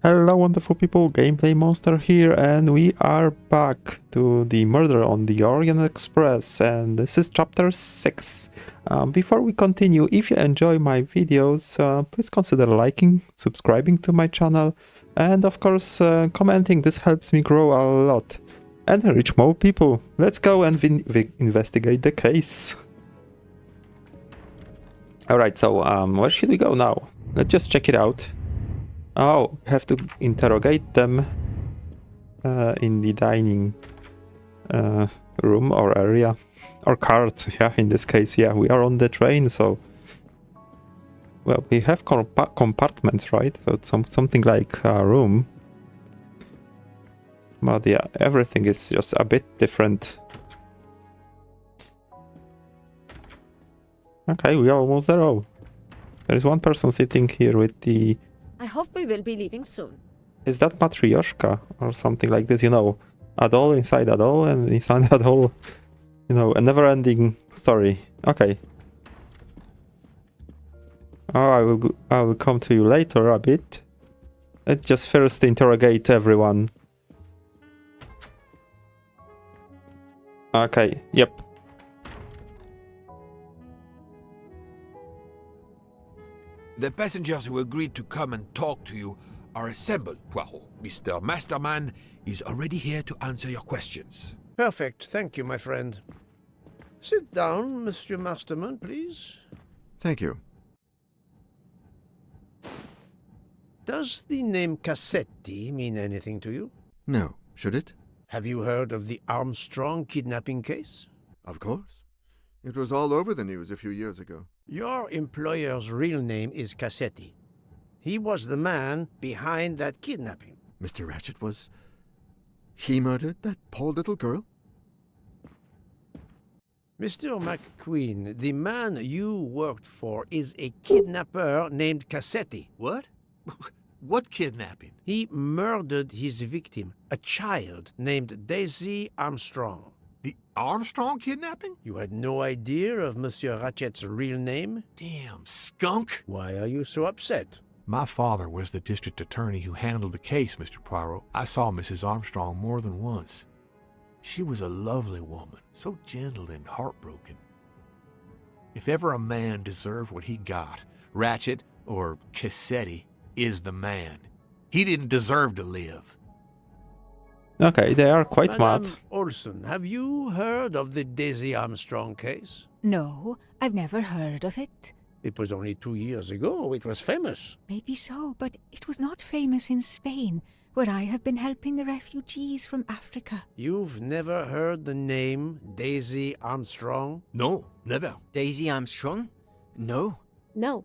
Hello wonderful people, Gameplay Monster here, and we are back to the murder on the Orient Express, and this is chapter 6. Before we continue, if you enjoy my videos, please consider liking, subscribing to my channel, and of course commenting. This helps me grow a lot and reach more people. Let's go and investigate the case. Alright, so where should we go now? Let's just check it out. Oh, have to interrogate them in the dining room or area. Or cart, yeah, in this case, yeah. We are on the train, so... Well, we have compartments, right? So it's something like a room. But yeah, everything is just a bit different. Okay, we are almost there. Oh, there is one person sitting here with the... I hope we will be leaving soon. Is that Matrioshka or something like this, you know? A doll inside a doll and inside a doll, you know, a never-ending story. Okay. Oh, I will come to you later a bit. Let's just first interrogate everyone. Okay, yep. The passengers who agreed to come and talk to you are assembled, Poirot. Mr. Masterman is already here to answer your questions. Perfect. Thank you, my friend. Sit down, Monsieur Masterman, please. Thank you. Does the name Cassetti mean anything to you? No, should it? Have you heard of the Armstrong kidnapping case? Of course. It was all over the news a few years ago. Your employer's real name is Cassetti. He was the man behind that kidnapping. Mr. Ratchet was... He murdered that poor little girl? Mr. McQueen, the man you worked for is a kidnapper named Cassetti. What? What kidnapping? He murdered his victim, a child named Daisy Armstrong. The Armstrong kidnapping? You had no idea of Monsieur Ratchet's real name? Damn skunk! Why are you so upset? My father was the district attorney who handled the case, Mr. Poirot. I saw Mrs. Armstrong more than once. She was a lovely woman, so gentle and heartbroken. If ever a man deserved what he got, Ratchet, or Cassetti, is the man. He didn't deserve to live. Okay, they are quite Madame mad. Olson, have you heard of the Daisy Armstrong case? No, I've never heard of it. It was only 2 years ago. It was famous. Maybe so, but it was not famous in Spain, where I have been helping the refugees from Africa. You've never heard the name Daisy Armstrong? No, never. Daisy Armstrong? No. No.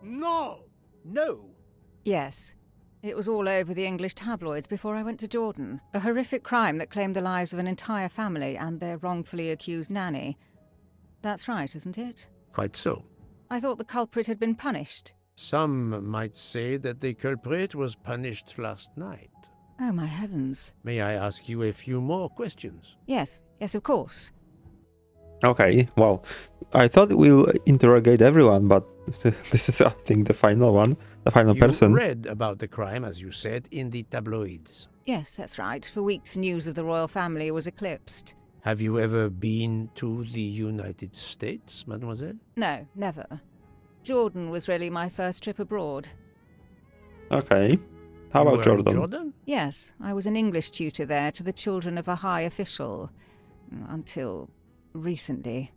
No! No. Yes. It was all over the English tabloids before I went to Jordan. A horrific crime that claimed the lives of an entire family and their wrongfully accused nanny. That's right, isn't it? Quite so. I thought the culprit had been punished. Some might say that the culprit was punished last night. Oh, my heavens. May I ask you a few more questions? Yes, of course. Okay, well, I thought we'll interrogate everyone, but this is, I think, the final one, the final person. You read about the crime, as you said, in the tabloids. Yes, that's right. For weeks, news of the royal family was eclipsed. Have you ever been to the United States, mademoiselle? No, never. Jordan was really my first trip abroad. Okay, how You about were in Jordan? Jordan? Yes, I was an English tutor there to the children of a high official. Until recently.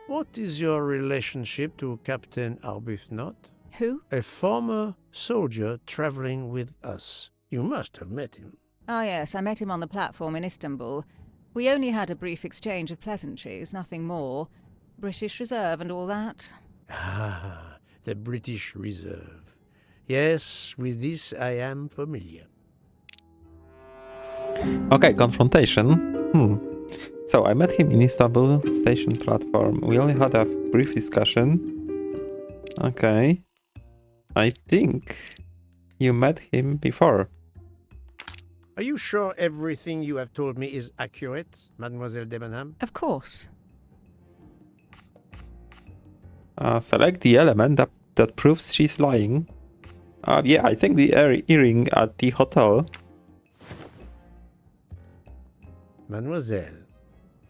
What is your relationship to Captain Arbuthnot? Who? A former soldier traveling with us. You must have met him. Ah, yes, I met him on the platform in Istanbul. We only had a brief exchange of pleasantries, nothing more. British Reserve and all that. Ah, the British Reserve. Yes, with this I am familiar. Okay, confrontation. So I met him in Istanbul station platform. We only had a brief discussion. Okay. I think you met him before. Are you sure everything you have told me is accurate, Mademoiselle Debenham? Of course. Select the element that proves she's lying. Yeah, I think the earring at the hotel. Mademoiselle,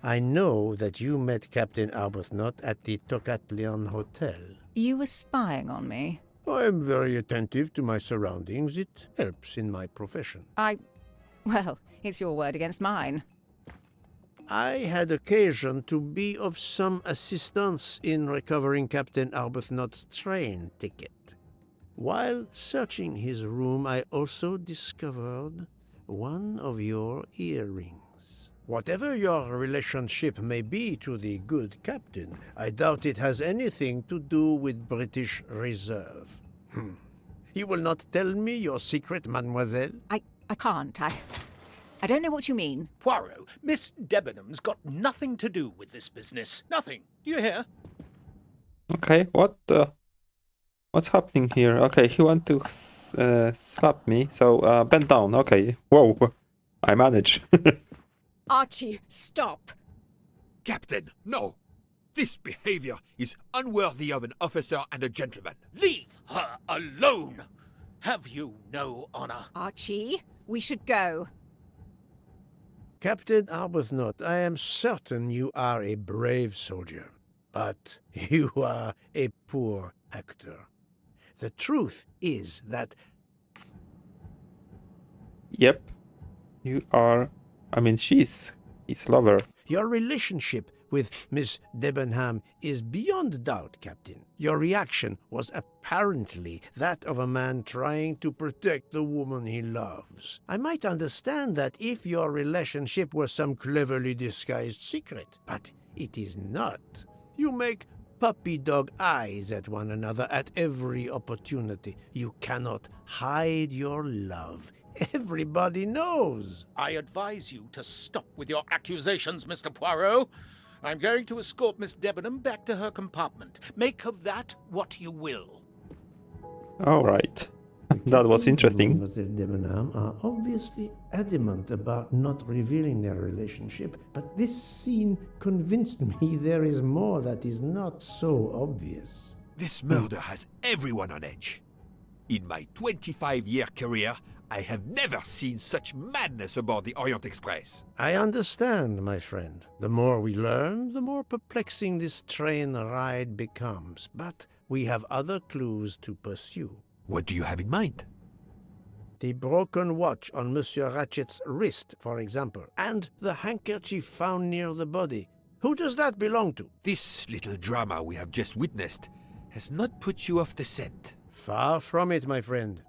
I know that you met Captain Arbuthnot at the Tocatlion Hotel. You were spying on me. I am very attentive to my surroundings. It helps in my profession. Well, it's your word against mine. I had occasion to be of some assistance in recovering Captain Arbuthnot's train ticket. While searching his room, I also discovered one of your earrings. Whatever your relationship may be to the good captain, I doubt it has anything to do with British Reserve. You will not tell me your secret, mademoiselle? I can't. I don't know what you mean. Poirot, Miss Debenham's got nothing to do with this business. Nothing. Do you hear? Okay, what's happening here? Okay, he want to slap me, so bend down. Okay, whoa, I manage. Archie, stop. Captain, no! This behavior is unworthy of an officer and a gentleman. Leave her alone! Have you no honor? Archie, we should go. Captain Arbuthnot, I am certain you are a brave soldier, but you are a poor actor. The truth is that... Yep, you are... I mean, she's his lover. Your relationship with Miss Debenham is beyond doubt, Captain. Your reaction was apparently that of a man trying to protect the woman he loves. I might understand that if your relationship were some cleverly disguised secret, but it is not. You make puppy dog eyes at one another at every opportunity. You cannot hide your love. Everybody knows. I advise you to stop with your accusations, Mr. Poirot. I'm going to escort Miss Debenham back to her compartment. Make of that what you will. All right. That was interesting. Mademoiselle Debenham are obviously adamant about not revealing their relationship, but this scene convinced me there is more that is not so obvious. This murder has everyone on edge. In my 25-year career, I have never seen such madness aboard the Orient Express. I understand, my friend. The more we learn, the more perplexing this train ride becomes. But we have other clues to pursue. What do you have in mind? The broken watch on Monsieur Ratchet's wrist, for example, and the handkerchief found near the body. Who does that belong to? This little drama we have just witnessed has not put you off the scent. Far from it, my friend.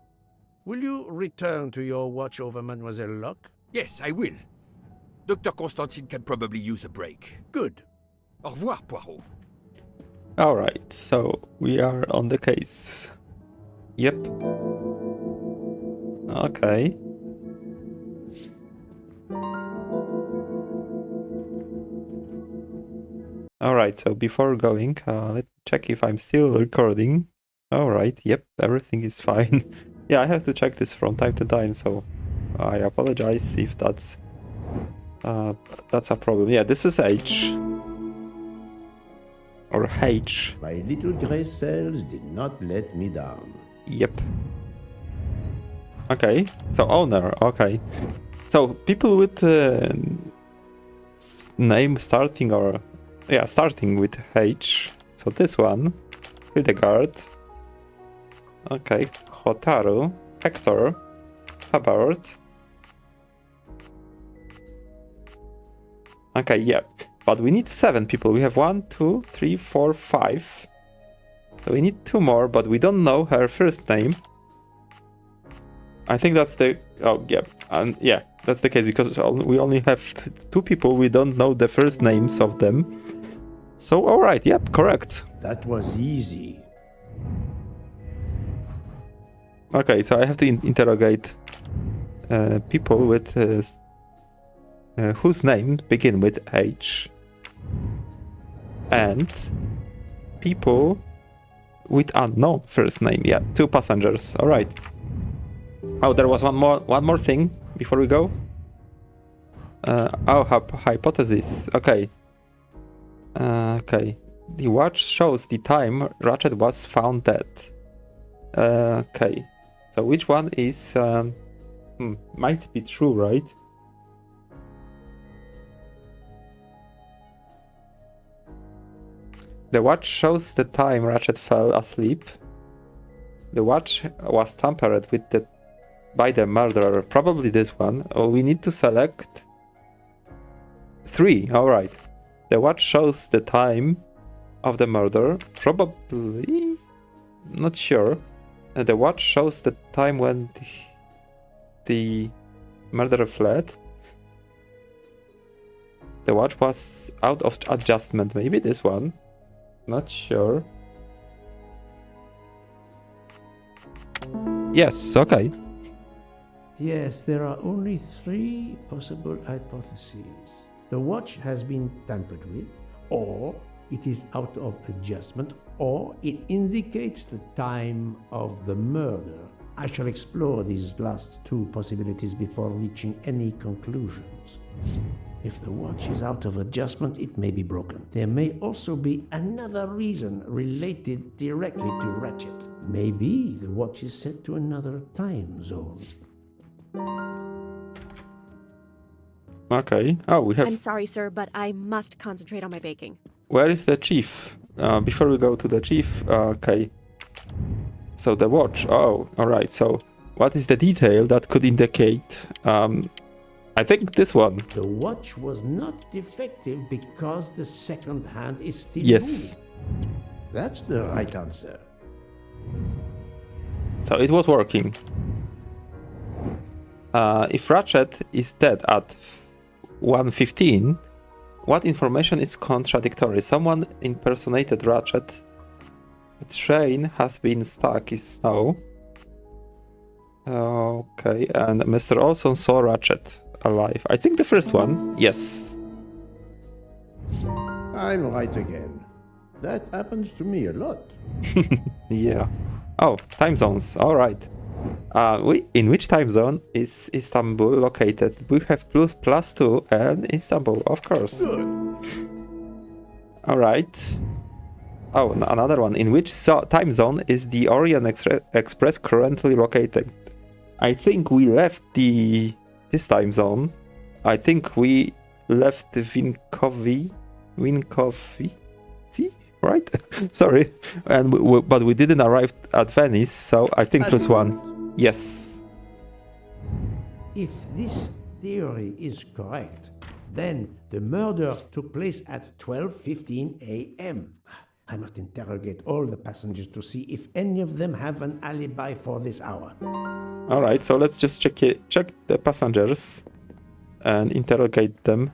Will you return to your watch over Mademoiselle Locke? Yes, I will. Dr. Constantine can probably use a break. Good. Au revoir, Poirot. All right, so we are on the case. Yep. Okay. All right, so before going, let's check if I'm still recording. All right, yep, everything is fine. Yeah, I have to check this from time to time, so I apologize if that's a problem. Yeah, this is H. Or H. My little grey cells did not let me down. Yep. Okay, so owner, okay. So people with name starting or... Yeah, starting with H. So this one, Hildegard. Okay, Hotaru, Hector, Hubbard. Okay, yeah, but we need 7 people. We have 1, 2, 3, 4, 5. So we need 2 more, but we don't know her first name. I think that's the... Oh, yeah, and yeah, that's the case because we only have 2 people. We don't know the first names of them. So, all right, yep, correct. That was easy. Okay, so I have to interrogate people with whose names begin with H, and people with unknown first name. Yeah, 2 passengers. All right. Oh, there was one more thing before we go. Hypotheses. Okay. Okay. The watch shows the time Ratchet was found dead. Okay. So which one is might be true, right? The watch shows the time Ratchet fell asleep. The watch was tampered with by the murderer. Probably this one. Oh, we need to select 3. All right. The watch shows the time of the murder. Probably. Not sure. The watch shows the time when the murderer fled. The watch was out of adjustment. Maybe this one. Not sure. Yes, okay. Yes, there are only 3 possible hypotheses. The watch has been tampered with, or it is out of adjustment, or it indicates the time of the murder. I shall explore these last 2 possibilities before reaching any conclusions. If the watch is out of adjustment, it may be broken. There may also be another reason related directly to Ratchet. Maybe the watch is set to another time zone. Okay. Oh, we have... I'm sorry, sir, but I must concentrate on my baking. Where is the chief? Before we go to the chief, okay. So the watch. Oh, alright. So what is the detail that could indicate... I think this one. The watch was not defective because the second hand is still Yes. moving. That's the right answer. So it was working. If Ratchet is dead at 1:15, what information is contradictory? Someone impersonated Ratchet. The train has been stuck in snow. Okay, and Mr. Olson saw Ratchet alive. I think the first one. Yes. I'm right again. That happens to me a lot. Yeah. Oh, time zones. All right. In which time zone is Istanbul located? We have +2 and Istanbul, of course. Good. All right. Oh, another one. In which time zone is the Orient Express currently located? I think we left this time zone. I think we left Vinkovci, right? Sorry, but we didn't arrive at Venice, so I think +1. Yes. If this theory is correct, then the murder took place at 12:15 a.m. I must interrogate all the passengers to see if any of them have an alibi for this hour. All right, so let's just check the passengers and interrogate them.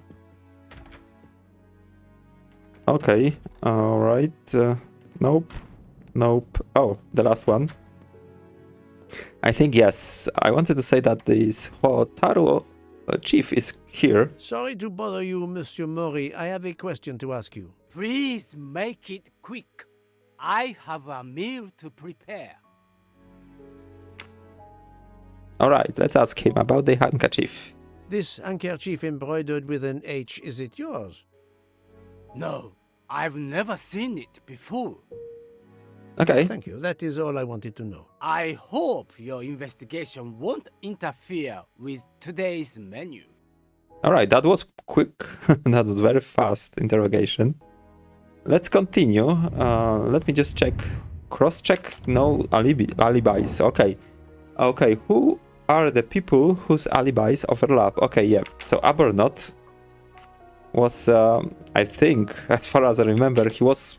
Okay, all right. Nope. Oh, the last one. I think yes. I wanted to say that this Hotaru chief is here. Sorry to bother you, Monsieur Mori. I have a question to ask you. Please make it quick. I have a meal to prepare. All right, let's ask him about the handkerchief. This handkerchief embroidered with an H, is it yours? No, I've never seen it before. Okay. Thank you. That is all I wanted to know. I hope your investigation won't interfere with today's menu. All right, that was quick. That was very fast interrogation. Let's continue. Let me just check. Cross-check. No alibis. Okay. Okay, who are the people whose alibis overlap? Okay, yeah. So Abernot was, I think, as far as I remember, he was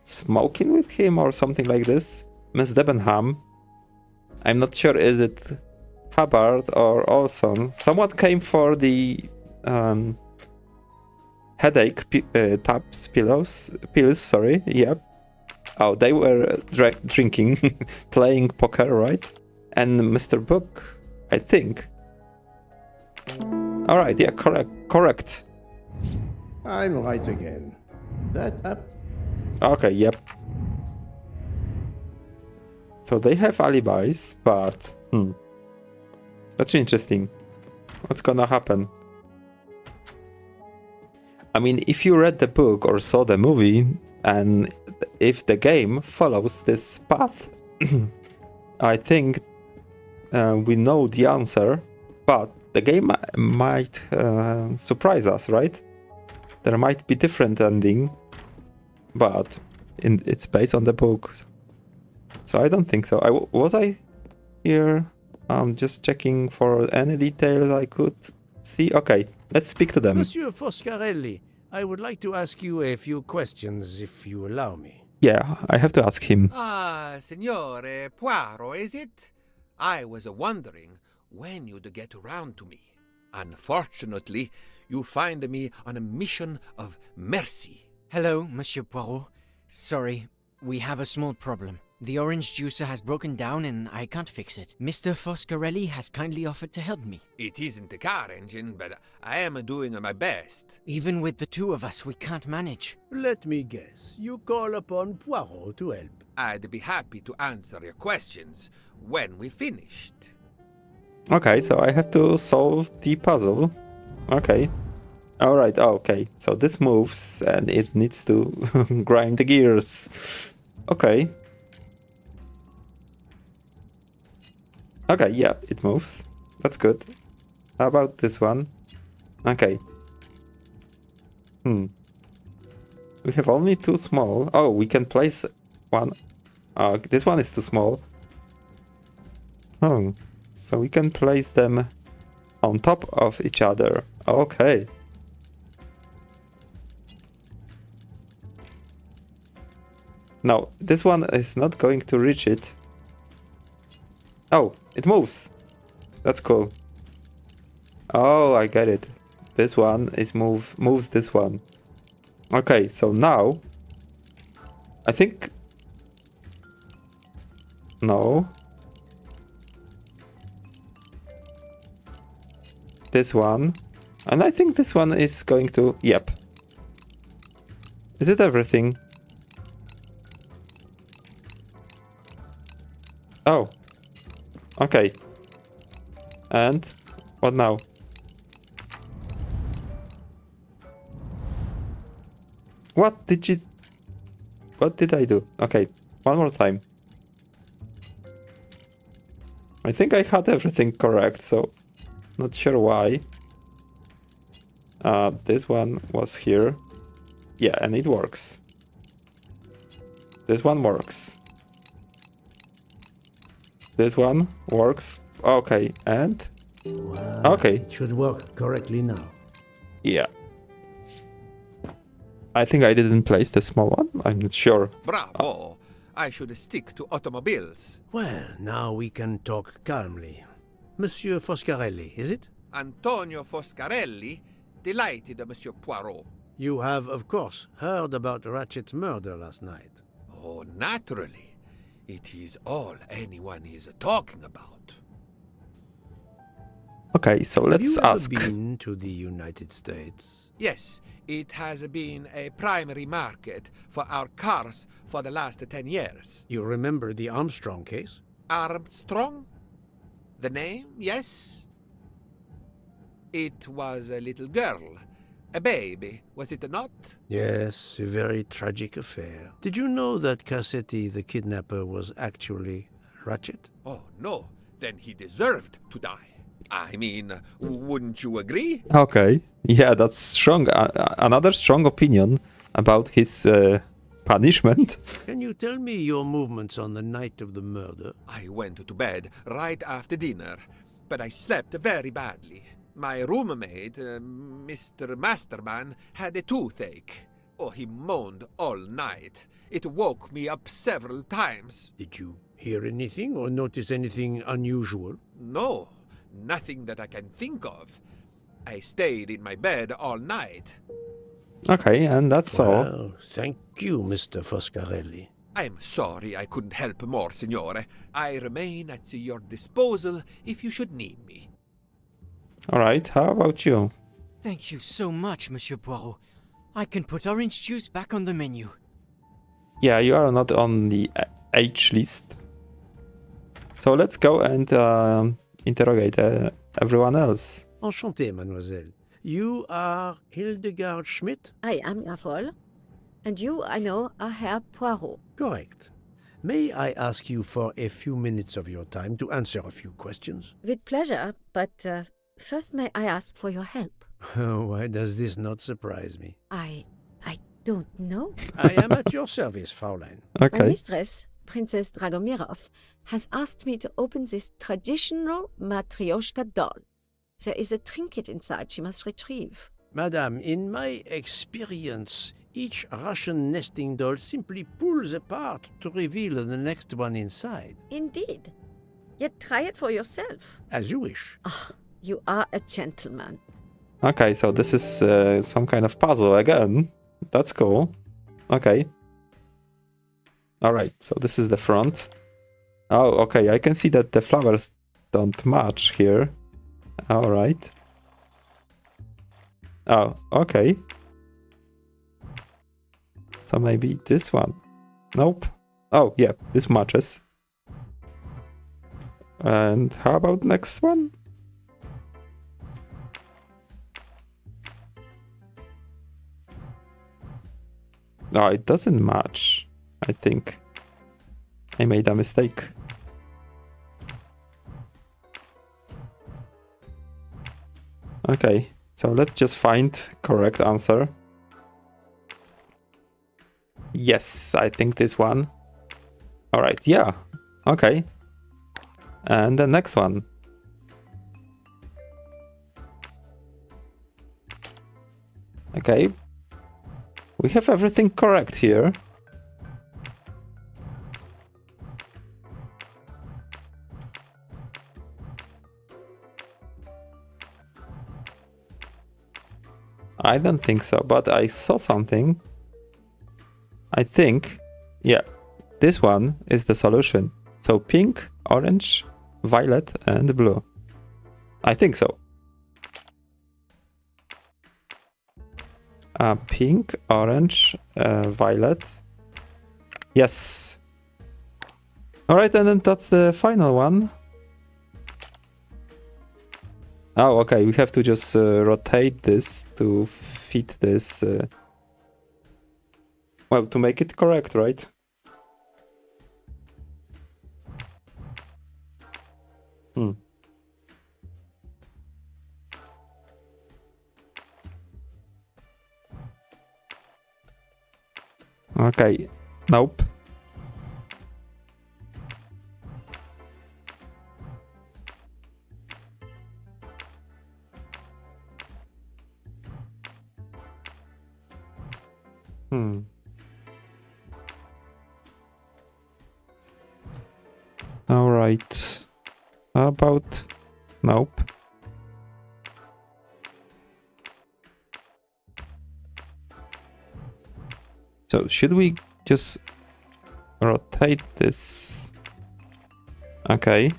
smoking with him or something like this. Miss Debenham. I'm not sure, is it Hubbard or Olson? Someone came for the headache pills, sorry, yep. Oh, they were drinking, playing poker, right? And Mr. Book, I think. All right, yeah, correct. I'm right again. That up. Okay, yep. So they have alibis, but that's interesting. What's gonna happen? I mean, if you read the book or saw the movie, and if the game follows this path, I think we know the answer, but the game might surprise us, right? There might be different ending, but it's based on the book. So I don't think so. Was I here? Just checking for any details I could see. Okay, let's speak to them. Monsieur Foscarelli, I would like to ask you a few questions, if you allow me. Yeah, I have to ask him. Ah, Signore Poirot, is it? I was wondering when you'd get around to me. Unfortunately, you find me on a mission of mercy. Hello, Monsieur Poirot. Sorry, we have a small problem. The orange juicer has broken down and I can't fix it. Mr. Foscarelli has kindly offered to help me. It isn't a car engine, but I am doing my best. Even with the two of us, we can't manage. Let me guess. You call upon Poirot to help. I'd be happy to answer your questions when we finished. Okay, so I have to solve the puzzle. Okay. Alright, okay. So this moves and it needs to grind the gears. Okay. Okay, yeah, it moves. That's good. How about this one? Okay. We have only two small. Oh, we can place one. This one is too small. Oh, so we can place them on top of each other. Okay. No, this one is not going to reach it. Oh, it moves. That's cool. Oh, I get it. This one is moves this one. Okay, so now I think no. This one. And I think this one is going to yep. Is it everything? Oh. Okay. And what now? What did I do? Okay, one more time. I think I had everything correct, so not sure why. This one was here. Yeah, and it works. This one works. This one works. Okay, and Wow, okay. It should work correctly now. Yeah. I think I didn't place the small one. I'm not sure. Bravo! I should stick to automobiles. Well, now we can talk calmly. Monsieur Foscarelli, is it? Antonio Foscarelli, delighted, Monsieur Poirot. You have, of course, heard about Ratchet's murder last night. Oh, naturally. It is all anyone is talking about. Okay, so let's ask. Have you ever been to the United States? Yes, it has been a primary market for our cars for the last 10 years. You remember the Armstrong case? Armstrong? The name, yes? It was a little girl. A baby, was it not? Yes, a very tragic affair. Did you know that Cassetti, the kidnapper, was actually Ratchet? Oh, no. Then he deserved to die. I mean, wouldn't you agree? Okay, yeah, that's strong. Another strong opinion about his punishment. Can you tell me your movements on the night of the murder? I went to bed right after dinner, but I slept very badly. My roommate, Mr. Masterman, had a toothache. Oh, he moaned all night. It woke me up several times. Did you hear anything or notice anything unusual? No, nothing that I can think of. I stayed in my bed all night. Okay, and that's all. Well, thank you, Mr. Foscarelli. I'm sorry I couldn't help more, Signore. I remain at your disposal if you should need me. Alright, how about you? Thank you so much, Monsieur Poirot. I can put orange juice back on the menu. Yeah, you are not on the H list. So let's go and interrogate everyone else. Enchanté, mademoiselle. You are Hildegard Schmidt? I am Erfol. And you, I know, are Herr Poirot. Correct. may I ask you for a few minutes of your time to answer a few questions? With pleasure, but first may I ask for your help? Why does this not surprise me? I don't know. I am at your service, Fraulein. My Okay. mistress, Princess Dragomirov, has asked me to open this traditional Matrioshka doll. There is a trinket inside she must retrieve. Madame, in my experience, each Russian nesting doll simply pulls apart to reveal the next one inside. Indeed. Yet try it for yourself. As you wish. Ah, you are a gentleman. Okay, so this is some kind of puzzle again. That's cool. Okay. Alright, so this is the front. Oh, okay, I can see that the flowers don't match here. Alright. Oh, okay. So maybe this one. Nope. Oh, yeah, this matches. And how about next one? No, it doesn't match. I think I made a mistake. Okay, so let's just find correct answer. Yes, I think this one. All right, yeah. Okay. And the next one. Okay. We have everything correct here. I don't think so, but I saw something. I think, yeah, this one is the solution. So pink, orange, violet, and blue. I think so. Pink, orange, violet. Yes. Alright, and then that's the final one. Oh, okay, we have to just rotate this to fit this. Well, to make it correct, right? Okay, nope. All right. How about nope? So should we just rotate this? Okay.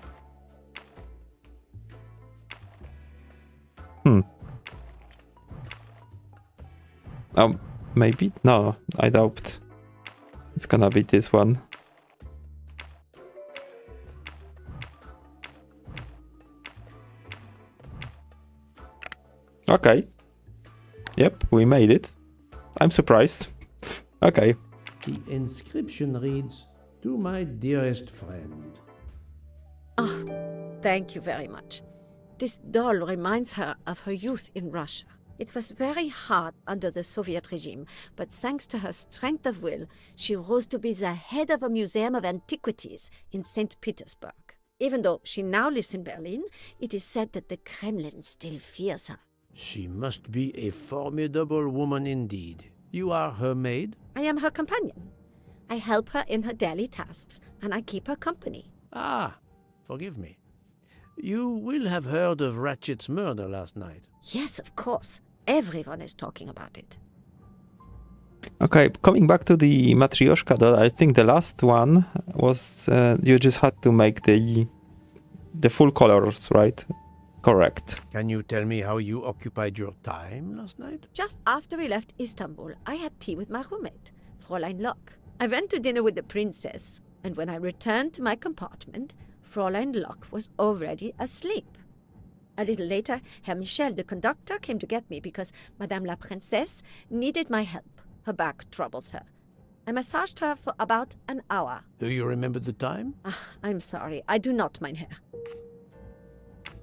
Maybe? No, I doubt. It's gonna be this one. Okay. Yep, we made it. I'm surprised. Okay. The inscription reads, "To my dearest friend." Ah, thank you very much. This doll reminds her of her youth in Russia. It was very hard under the Soviet regime, but thanks to her strength of will, she rose to be the head of a museum of antiquities in St. Petersburg. Even though she now lives in Berlin, it is said that the Kremlin still fears her. She must be a formidable woman indeed. You are her maid? I am her companion. I help her in her daily tasks, and I keep her company. Ah, forgive me. You will have heard of Ratchet's murder last night. Yes, of course. Everyone is talking about it. Okay, coming back to the Matryoshka doll, I think the last one was you just had to make the full colors, right? Correct. Can you tell me how you occupied your time last night? Just after we left Istanbul, I had tea with my roommate, Fräulein Locke. I went to dinner with the princess, and when I returned to my compartment, Fräulein Locke was already asleep. A little later, Herr Michel, the conductor, came to get me because Madame la Princesse needed my help. Her back troubles her. I massaged her for about an hour. Do you remember the time? I'm sorry, I do not, mein Herr.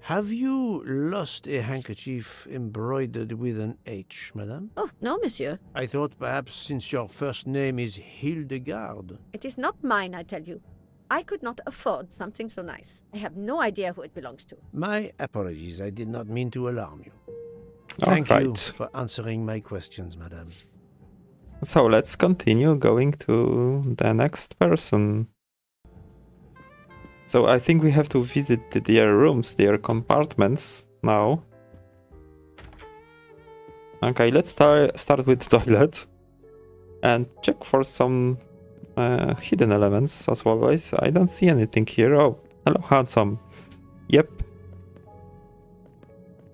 Have you lost a handkerchief embroidered with an H, madame? Oh, no, monsieur. I thought perhaps since your first name is Hildegard. It is not mine, I tell you. I could not afford something so nice. I have no idea who it belongs to. My apologies, I did not mean to alarm you. All Thank you right. for answering my questions, madame. So let's continue going to the next person. So I think we have to visit their rooms, their compartments now. Okay, let's start with toilet and check for some hidden elements as always. I don't see anything here. Oh, hello, handsome. Yep.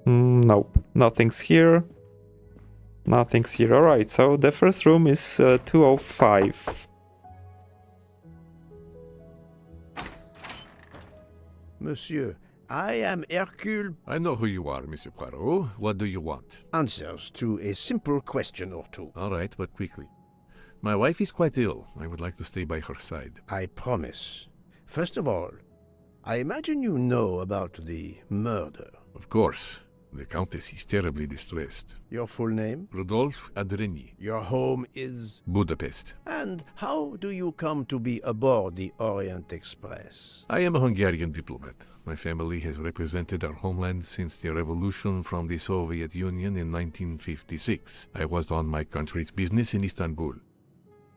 Nope, nothing's here. Nothing's here. Alright, so the first room is 205. Monsieur, I am Hercule. I know who you are, Monsieur Poirot. What do you want? Answers to a simple question or two. All right, but quickly. My wife is quite ill. I would like to stay by her side. I promise. First of all, I imagine you know about the murder. Of course. The Countess is terribly distressed. Your full name? Rodolphe Andrenyi. Your home is? Budapest. And how do you come to be aboard the Orient Express? I am a Hungarian diplomat. My family has represented our homeland since the revolution from the Soviet Union in 1956. I was on my country's business in Istanbul.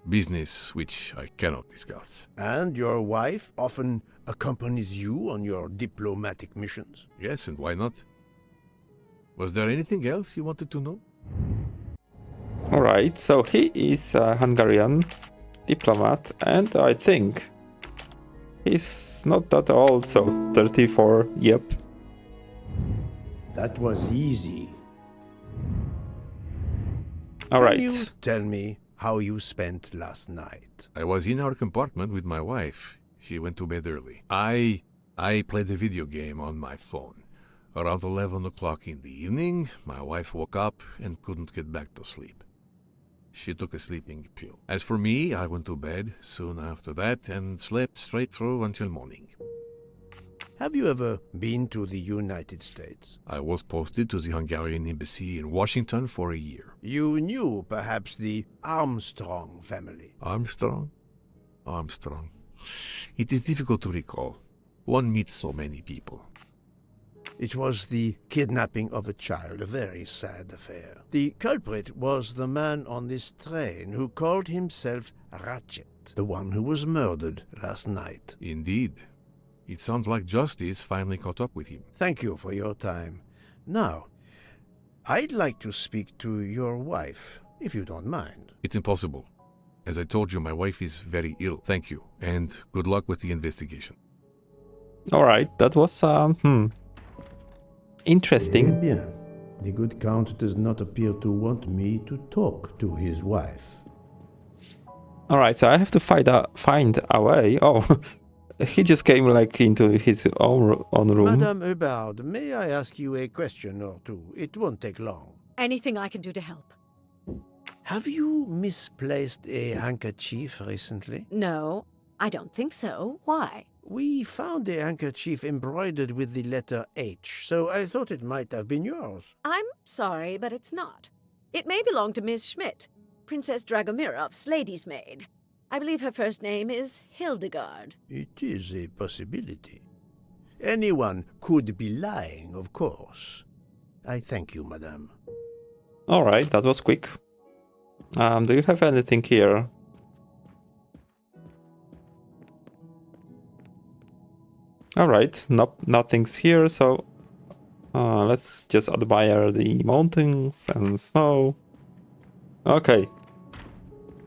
Business which I cannot discuss. And your wife often accompanies you on your diplomatic missions? Yes, and why not? Was there anything else you wanted to know? Alright, so he is a Hungarian diplomat, and I think he's not that old, so 34, yep. That was easy. Alright. Can you tell me how you spent last night? I was in our compartment with my wife. She went to bed early. I played a video game on my phone. Around 11 o'clock in the evening, my wife woke up and couldn't get back to sleep. She took a sleeping pill. As for me, I went to bed soon after that and slept straight through until morning. Have you ever been to the United States? I was posted to the Hungarian embassy in Washington for a year. You knew perhaps the Armstrong family. Armstrong? Armstrong. It is difficult to recall. One meets so many people. It was the kidnapping of a child, a very sad affair. The culprit was the man on this train who called himself Ratchet, the one who was murdered last night. Indeed. It sounds like justice finally caught up with him. Thank you for your time. Now, I'd like to speak to your wife, if you don't mind. It's impossible. As I told you, my wife is very ill. Thank you, and good luck with the investigation. Alright, that was, interesting. Eh bien. The good Count does not appear to want me to talk to his wife. Alright, so I have to find a way. Oh, he just came like into his own room. Madame Hubbard, may I ask you a question or two? It won't take long. Anything I can do to help. Have you misplaced a handkerchief recently? No, I don't think so. Why? We found a handkerchief embroidered with the letter H, so I thought it might have been yours. I'm sorry, but it's not. It may belong to Ms. Schmidt, Princess Dragomirov's lady's maid. I believe her first name is Hildegard. It is a possibility. Anyone could be lying, of course. I thank you, madame. Alright, that was quick. Do you have anything here? Alright, nothing's here, so let's just admire the mountains and snow. Okay.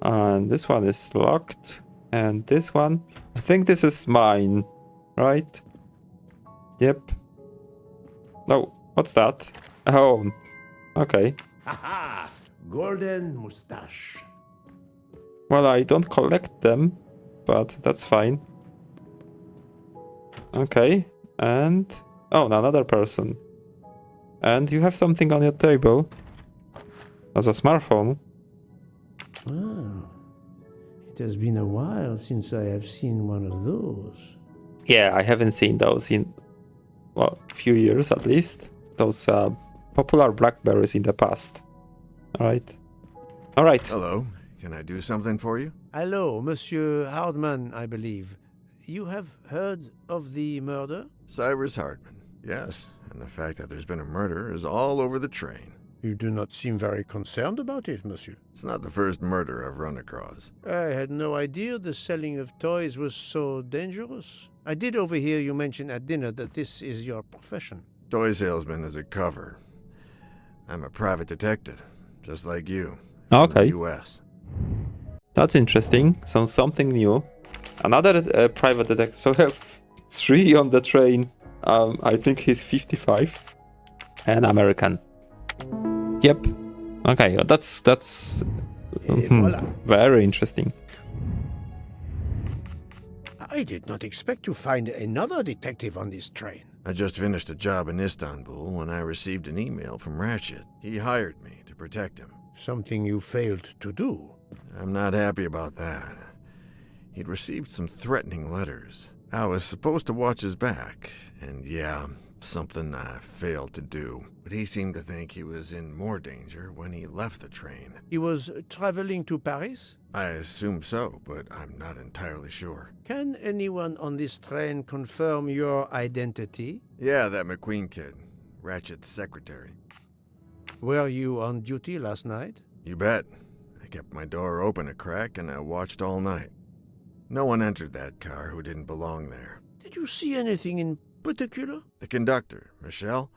And this one is locked. And this one, I think this is mine, right? Yep. No, what's that? Oh, okay. Haha! Golden mustache. Well, I don't collect them, but that's fine. Okay, and... oh, another person. And you have something on your table. As a smartphone. Ah. has been a while since I have seen one of those. Yeah, I haven't seen those in, well, a few years at least. Those popular blackberries in the past. Alright. Alright. Hello. Can I do something for you? Hello, Monsieur Hardman, I believe. You have heard of the murder? Cyrus Hardman. Yes, and the fact that there's been a murder is all over the train. You do not seem very concerned about it, monsieur. It's not the first murder I've run across. I had no idea the selling of toys was so dangerous. I did overhear you mention at dinner that this is your profession. Toy salesman is a cover. I'm a private detective, just like you. Okay. In the US. That's interesting. So something new. Another private detective. So we have 3 on the train. I think he's 55 and American. Yep. Okay, that's Voila. very interesting. I did not expect to find another detective on this train. I just finished a job in Istanbul when I received an email from Ratchet. He hired me to protect him. Something you failed to do. I'm not happy about that. He'd received some threatening letters. I was supposed to watch his back, and yeah, something I failed to do. But he seemed to think he was in more danger when he left the train. He was traveling to Paris? I assume so, but I'm not entirely sure. Can anyone on this train confirm your identity? Yeah, that McQueen kid, Ratchet's secretary. Were you on duty last night? You bet. I kept my door open a crack and I watched all night. No one entered that car who didn't belong there. Did you see anything in particular? The conductor, Michel.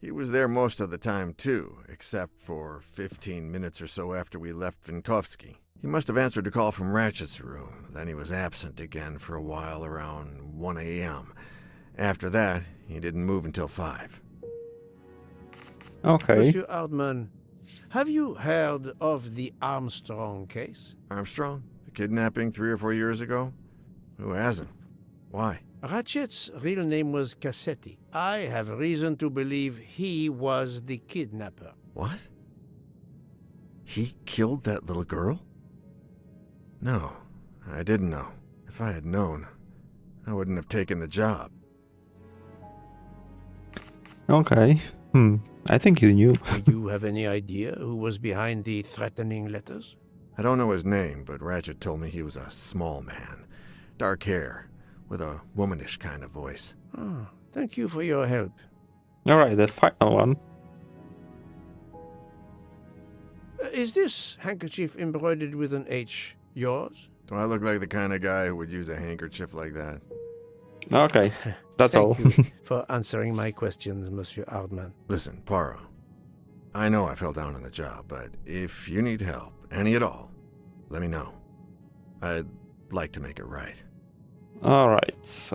He was there most of the time too, except for 15 minutes or so after we left Vinkovsky. He must have answered a call from Ratchet's room, then he was absent again for a while around 1 a.m. After that, he didn't move until 5. Okay. Monsieur Hardman, have you heard of the Armstrong case? Armstrong? The kidnapping 3 or 4 years ago? Who hasn't? Why? Ratchet's real name was Cassetti. I have reason to believe he was the kidnapper. What? He killed that little girl? No, I didn't know. If I had known, I wouldn't have taken the job. Okay. I think you knew. Do you have any idea who was behind the threatening letters? I don't know his name, but Ratchet told me he was a small man. Dark hair, with a womanish kind of voice. Oh, thank you for your help. Alright, the final one. Is this handkerchief embroidered with an H yours? Do I look like the kind of guy who would use a handkerchief like that? Okay, that's all. Thank you for answering my questions, Monsieur Hardman. Listen, Poirot. I know I fell down on the job, but if you need help, any at all, let me know. I'd like to make it right. Alright,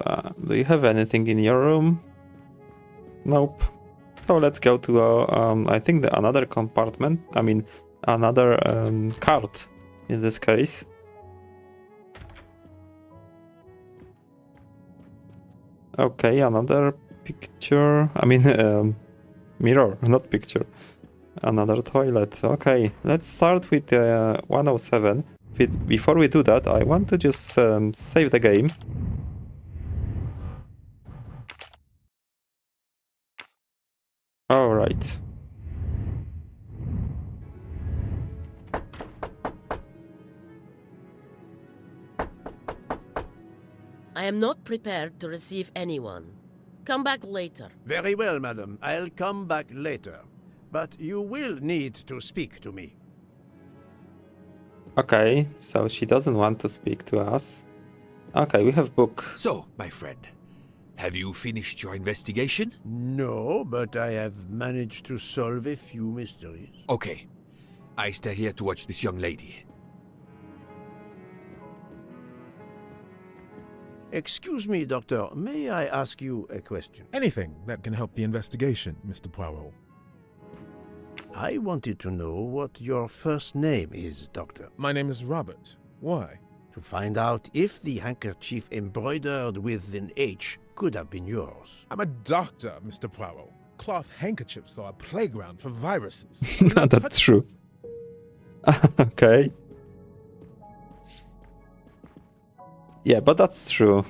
do you have anything in your room? Nope. So let's go to, I think another compartment. I mean, another cart in this case. Okay, another picture. I mean, mirror, not picture. Another toilet. Okay, let's start with 107. Before we do that, I want to just save the game. Alright. I am not prepared to receive anyone. Come back later. Very well, madam. I'll come back later. But you will need to speak to me. Okay, so she doesn't want to speak to us. Okay, we have book. So, my friend, have you finished your investigation? No, but I have managed to solve a few mysteries. Okay. I stay here to watch this young lady. Excuse me, Doctor. May I ask you a question? Anything that can help the investigation, Mr. Poirot. I wanted to know what your first name is, Doctor. My name is Robert. Why? To find out if the handkerchief embroidered with an H could have been yours. I'm a doctor, Mr. Poirot. Cloth handkerchiefs are a playground for viruses. That's true. Okay. Yeah, but that's true.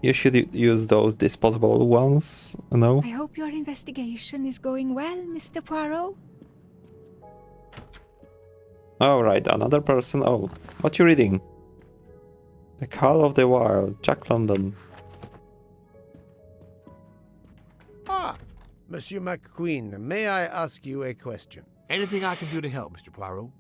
You should use those disposable ones, no? I hope your investigation is going well, Mr. Poirot. Alright, another person. Oh, what you reading? The Call of the Wild, Jack London. Ah, Monsieur McQueen, may I ask you a question? Anything I can do to help, Mr. Poirot?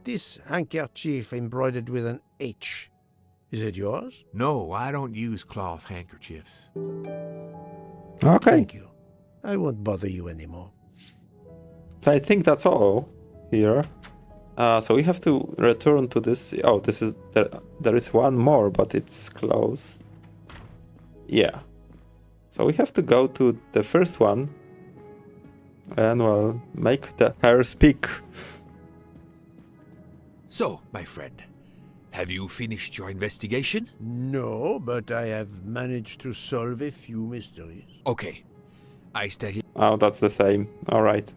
This handkerchief embroidered with an H. Is it yours? No, I don't use cloth handkerchiefs. Okay. Thank you. I won't bother you anymore. So I think that's all here. So we have to return to this. Oh, this is there is one more, but it's closed. Yeah. So we have to go to the first one and, well, make her speak. So, my friend, have you finished your investigation? No, but I have managed to solve a few mysteries. Okay. I stay here. Oh, that's the same. All right.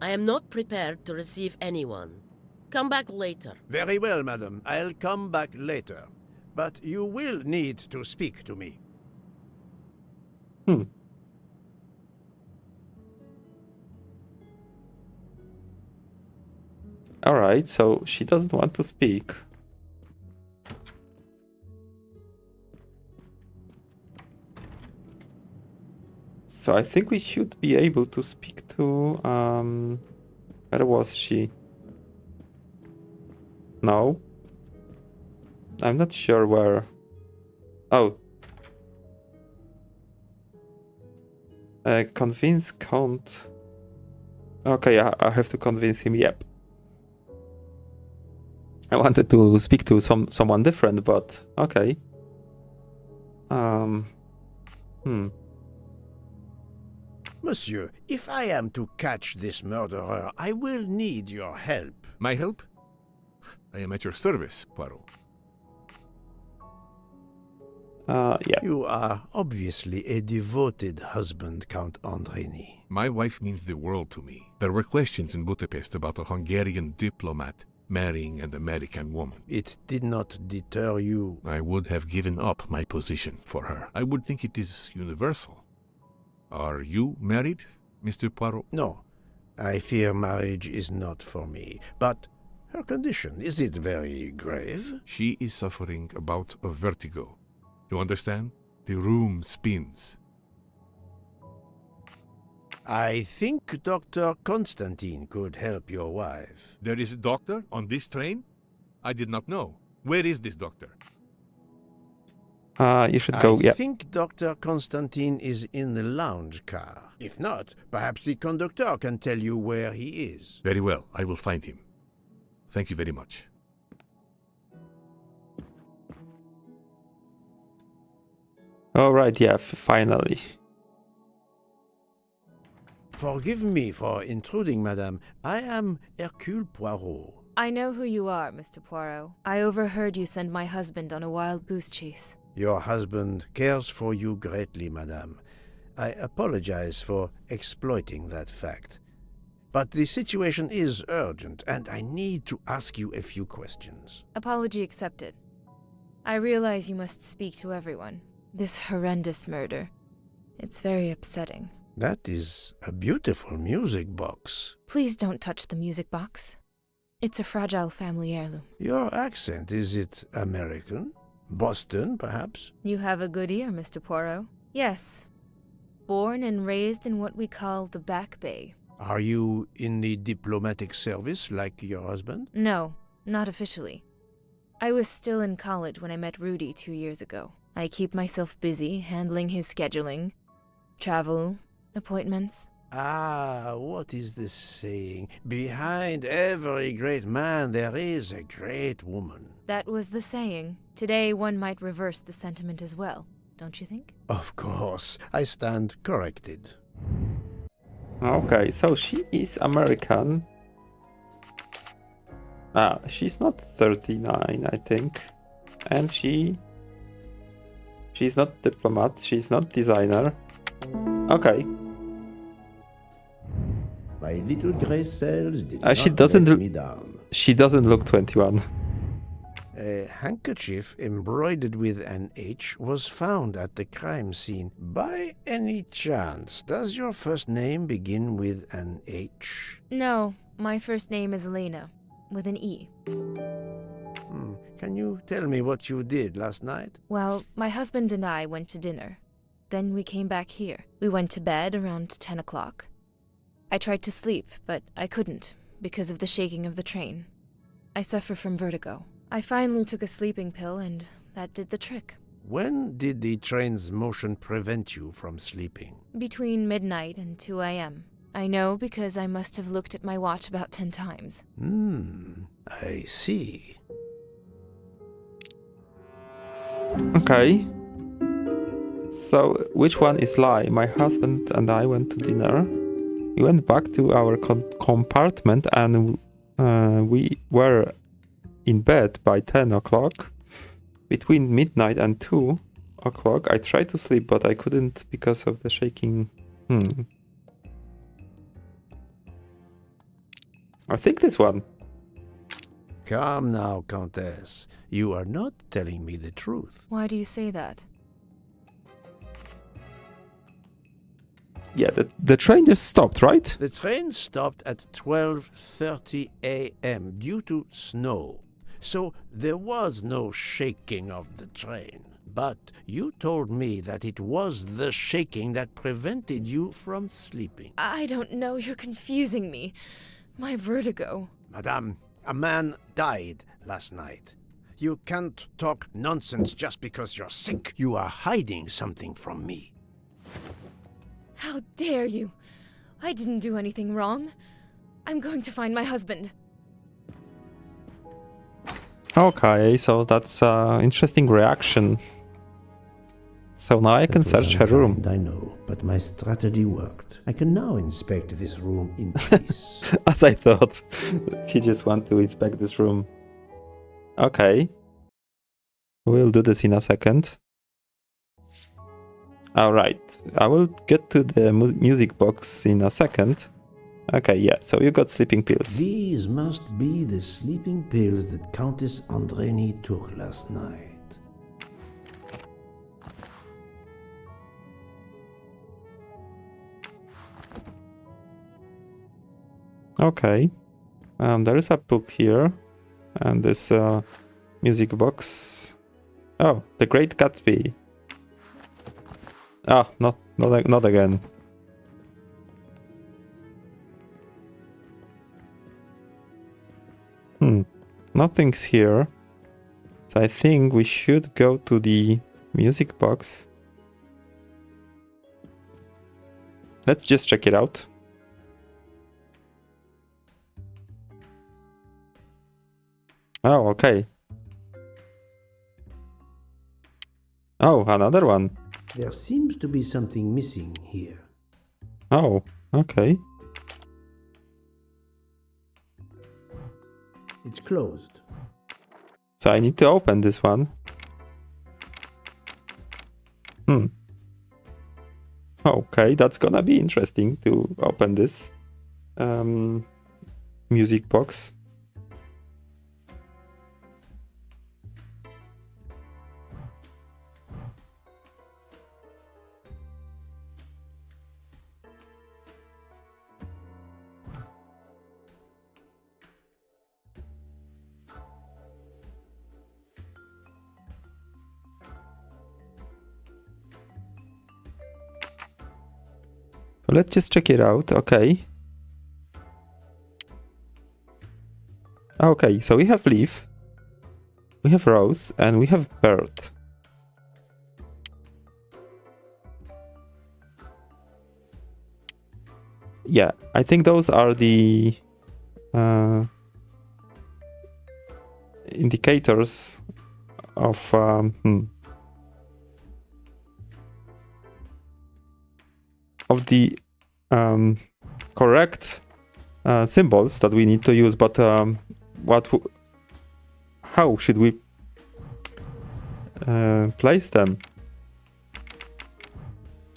I am not prepared to receive anyone. Come back later. Very well, madam. I'll come back later. But you will need to speak to me. Alright, so she doesn't want to speak. So I think we should be able to speak to, where was she? No. I'm not sure where. Oh. Convince Count. Okay, I have to convince him, yep. I wanted to speak to someone different, but okay. Monsieur, if I am to catch this murderer, I will need your help. My help? I am at your service, Poirot. Yeah. You are obviously a devoted husband, Count Andrenyi. My wife means the world to me. There were questions in Budapest about a Hungarian diplomat marrying an American woman. It did not deter you. I would have given up my position for her. I would think it is universal. Are you married, Mr. Poirot? No, I fear marriage is not for me. But her condition, is it very grave? She is suffering a bout of vertigo. You understand? The room spins. I think Dr. Constantine could help your wife. There is a doctor on this train? I did not know. Where is this doctor? You should go, yeah. I think Dr. Constantine is in the lounge car. If not, perhaps the conductor can tell you where he is. Very well, I will find him. Thank you very much. Alright, yeah, finally. Forgive me for intruding, madame. I am Hercule Poirot. I know who you are, Mr. Poirot. I overheard you send my husband on a wild goose chase. Your husband cares for you greatly, madame. I apologize for exploiting that fact. But the situation is urgent, and I need to ask you a few questions. Apology accepted. I realize you must speak to everyone. This horrendous murder. It's very upsetting. That is a beautiful music box. Please don't touch the music box. It's a fragile family heirloom. Your accent, is it American? Boston, perhaps? You have a good ear, Mr. Poirot. Yes. Born and raised in what we call the Back Bay. Are you in the diplomatic service like your husband? No, not officially. I was still in college when I met Rudy 2 years ago. I keep myself busy handling his scheduling, travel, appointments. Ah, what is the saying? Behind every great man there is a great woman. That was the saying. Today one might reverse the sentiment as well, don't you think? Of course, I stand corrected. Okay, so she is American. She's not 39, I think. And she's not diplomat, she's not designer. Okay. My little gray cells did She not doesn't let me down. She doesn't look 21. A handkerchief embroidered with an H was found at the crime scene. By any chance, does your first name begin with an H? No, my first name is Elena, with an E. Can you tell me what you did last night? Well, my husband and I went to dinner. Then we came back here. We went to bed around 10 o'clock. I tried to sleep, but I couldn't, because of the shaking of the train. I suffer from vertigo. I finally took a sleeping pill, and that did the trick. When did the train's motion prevent you from sleeping? Between midnight and 2 a.m. I know because I must have looked at my watch about 10 times. I see. Okay. So, which one is lie? My husband and I went to dinner. We went back to our compartment and we were in bed by 10 o'clock. Between midnight and 2 o'clock, I tried to sleep, but I couldn't because of the shaking. I think this one. Come now, Countess. You are not telling me the truth. Why do you say that? Yeah, the train just stopped, right? The train stopped at 12:30 a.m. due to snow. So there was no shaking of the train. But you told me that it was the shaking that prevented you from sleeping. I don't know, you're confusing me. My vertigo. Madame, a man died last night. You can't talk nonsense just because you're sick. You are hiding something from me. How dare you? I didn't do anything wrong. I'm going to find my husband. Okay, so that's an interesting reaction. So now I can search her room. I know, but my strategy worked. I can now inspect this room in peace. As I thought. He just want to inspect this room. Okay. We'll do this in a second. Alright, I will get to the music box in a second. Okay, yeah, so you got sleeping pills. These must be the sleeping pills that Countess Andrenyi took last night. Okay. There is a book here. And this music box. Oh, The Great Gatsby. Ah, not again. Nothing's here. So I think we should go to the music box. Let's just check it out. Oh, okay. Oh, another one. There seems to be something missing here. Oh, okay. It's closed. So I need to open this one. Okay, that's gonna be interesting to open this music box. Let's just check it out. Okay. Okay, so we have leaf, we have rose, and we have bird. Yeah, I think those are the indicators of the correct symbols that we need to use, but how should we place them?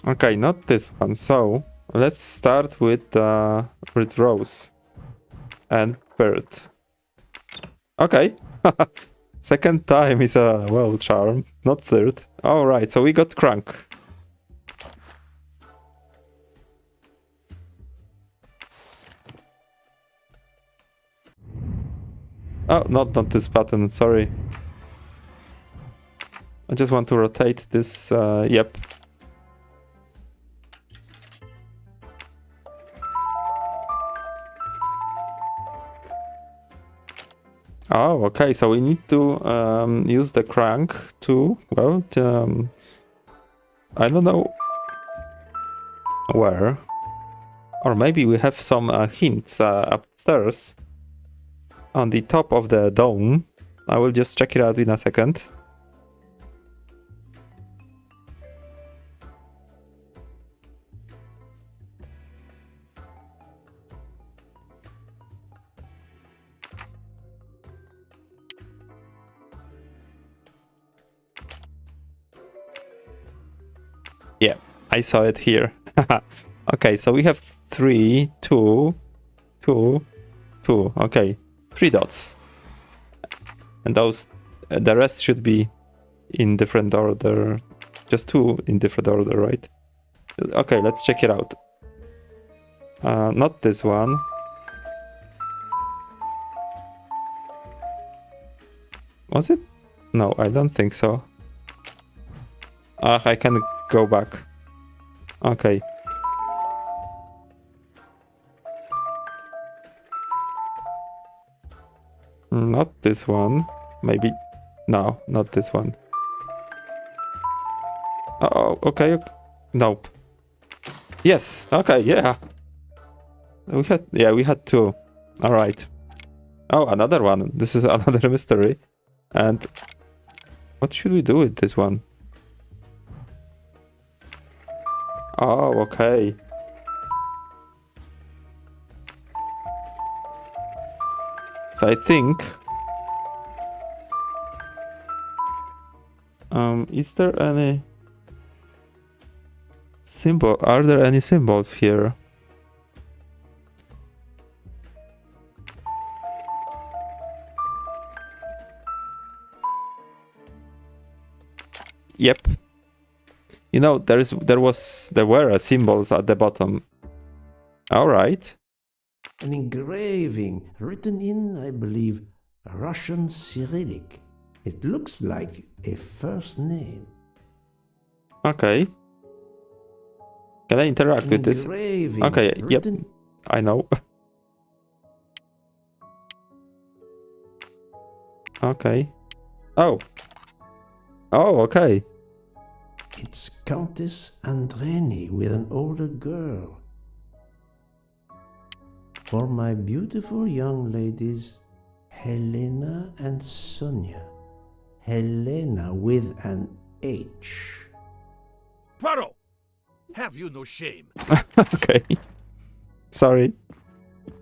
Okay, not this one. So let's start with Rose and Bird. Okay. Second time is a charm, not third. All right, so we got Crunk. Oh, not this button, sorry. I just want to rotate this, yep. Oh, okay, so we need to use the crank to, well, I don't know where. Or maybe we have some hints upstairs on the top of the dome. I will just check it out in a second. Yeah, I saw it here. Okay, so we have 3, 2, 2, 2. Okay, 3 dots. And those, the rest should be in different order. Just 2 in different order, right? Okay, let's check it out. Not this one. Was it? No, I don't think so. I can go back. Okay. Not this one. Maybe. No, not this one. Oh, okay. Nope. Yes. Okay. Yeah. We had 2. All right. Oh, another one. This is another mystery. And what should we do with this one? Oh, okay. So I think... is there any... symbol? Are there any symbols here? Yep. You know, there were symbols at the bottom. All right. An engraving written in, I believe, Russian Cyrillic. It looks like a first name. Okay. Can I interact with this? Okay, yep. I know. Okay. Oh. Oh, okay. It's Countess Andrenyi with an older girl. For my beautiful young ladies, Helena and Sonia. Helena with an H. Poirot! Have you no shame? Okay. Sorry.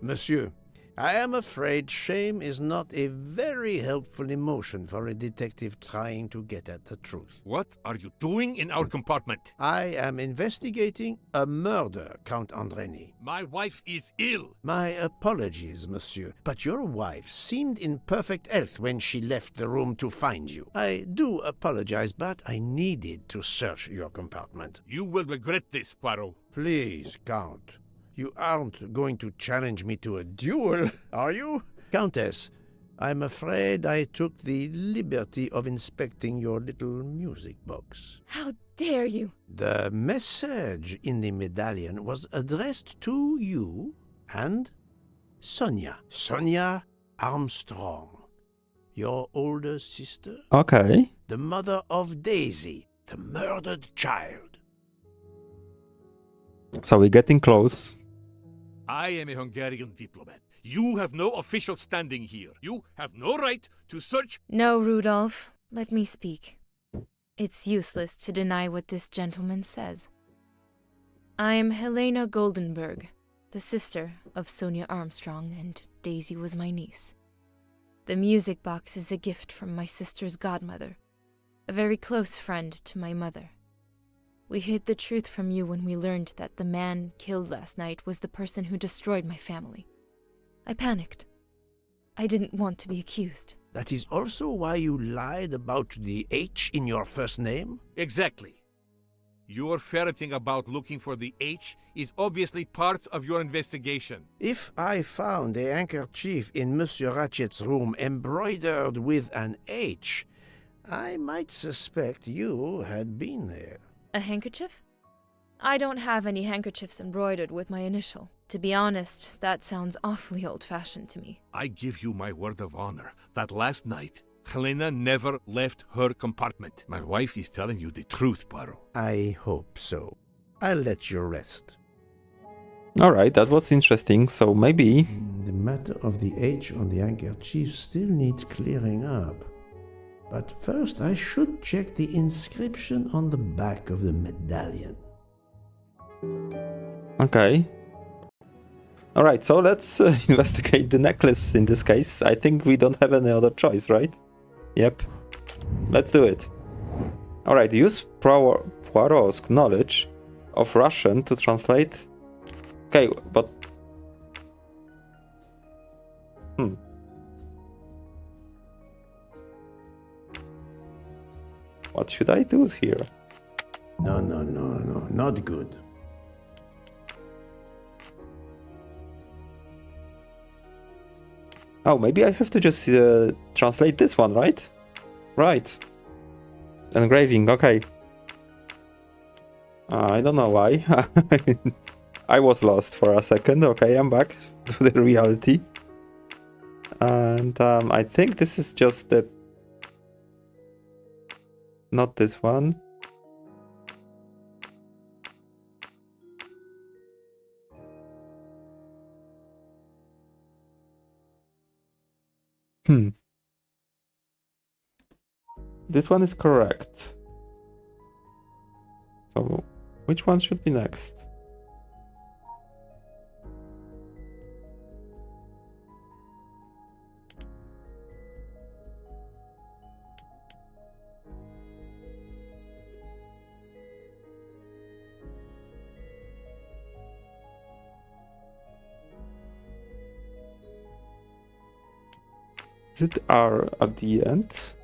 Monsieur, I am afraid shame is not a very helpful emotion for a detective trying to get at the truth. What are you doing in our compartment? I am investigating a murder, Count Andrenyi. My wife is ill. My apologies, monsieur, but your wife seemed in perfect health when she left the room to find you. I do apologize, but I needed to search your compartment. You will regret this, Poirot. Please, Count. You aren't going to challenge me to a duel, are you? Countess, I'm afraid I took the liberty of inspecting your little music box. How dare you? The message in the medallion was addressed to you and Sonia. Sonia Armstrong, your older sister. Okay. The mother of Daisy, the murdered child. So we're getting close. I am a Hungarian diplomat. You have no official standing here. You have no right to search... No, Rudolph. Let me speak. It's useless to deny what this gentleman says. I am Helena Goldenberg, the sister of Sonia Armstrong, and Daisy was my niece. The music box is a gift from my sister's godmother, a very close friend to my mother. We hid the truth from you when we learned that the man killed last night was the person who destroyed my family. I panicked. I didn't want to be accused. That is also why you lied about the H in your first name? Exactly. Your ferreting about looking for the H is obviously part of your investigation. If I found a handkerchief in Monsieur Ratchet's room embroidered with an H, I might suspect you had been there. A handkerchief? I don't have any handkerchiefs embroidered with my initial. To be honest, that sounds awfully old-fashioned to me. I give you my word of honor that last night, Helena never left her compartment. My wife is telling you the truth, Poirot. I hope so. I'll let you rest. Alright, that was interesting, so maybe... The matter of the H on the handkerchief still needs clearing up. But first I should check the inscription on the back of the medallion. Okay. Alright, so let's investigate the necklace in this case. I think we don't have any other choice, right? Yep. Let's do it. Alright, use Poirot's knowledge of Russian to translate... Okay, but... What should I do here? No, not good. Oh, maybe I have to just translate this one, right? Right. Engraving, okay. I don't know why. I was lost for a second. Okay, I'm back to the reality. And I think this is just the... Not this one. This one is correct. So, which one should be next? Is it R at the end?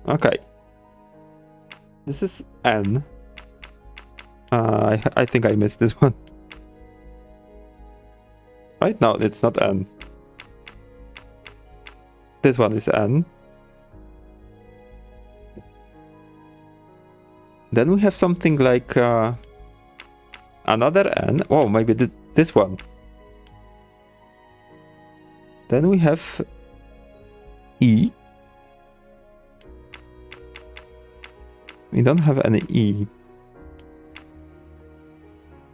Okay. This is N. I think I missed this one. Right now, it's not N. This one is N. Then we have something like another N. Oh, maybe this one. Then we have E. We don't have any E.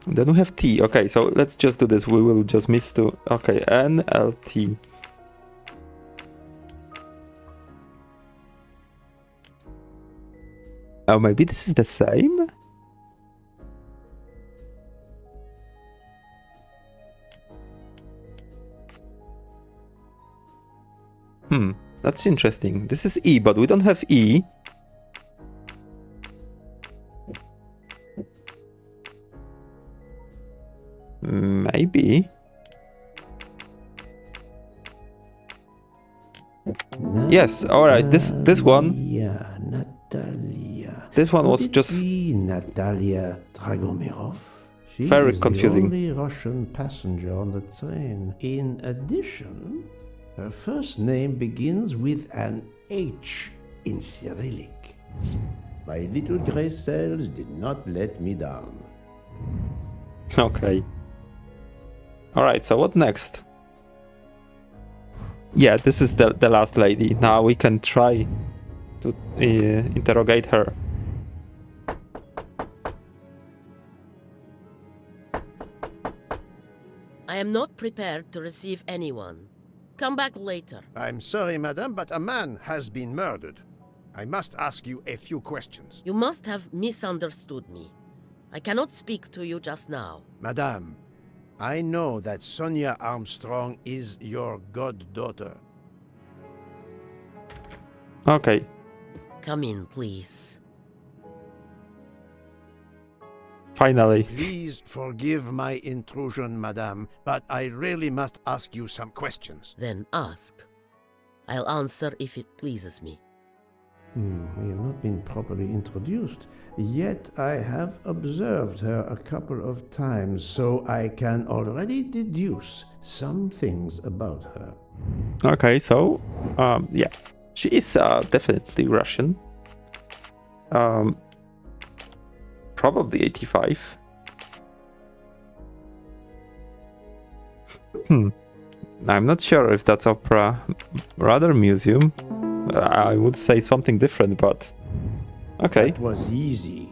Then we have T. Okay, so let's just do this. We will just miss two. Okay, N, L, T. Oh, maybe this is the same? That's interesting. This is E, but we don't have E. Maybe. Yes, alright, this one. Natalia. This one was just Natalia Dragomirov. She very is confusing. the only Russian passenger on the train. In addition, her first name begins with an H in Cyrillic. My little gray cells did not let me down. Okay. Alright, so what next? Yeah, this is the last lady. Now we can try to interrogate her. I am not prepared to receive anyone. Come back later. I'm sorry, madame, but a man has been murdered. I must ask you a few questions. You must have misunderstood me. I cannot speak to you just now. Madame, I know that Sonia Armstrong is your goddaughter. Okay. Come in, please. Finally. Please forgive my intrusion, madame, but I really must ask you some questions. Then ask. I'll answer if it pleases me. We have not been properly introduced, yet I have observed her a couple of times, so I can already deduce some things about her. Okay, so, yeah. She is definitely Russian. Probably 85. I'm not sure if that's opera, rather museum. I would say something different, but okay. That was easy.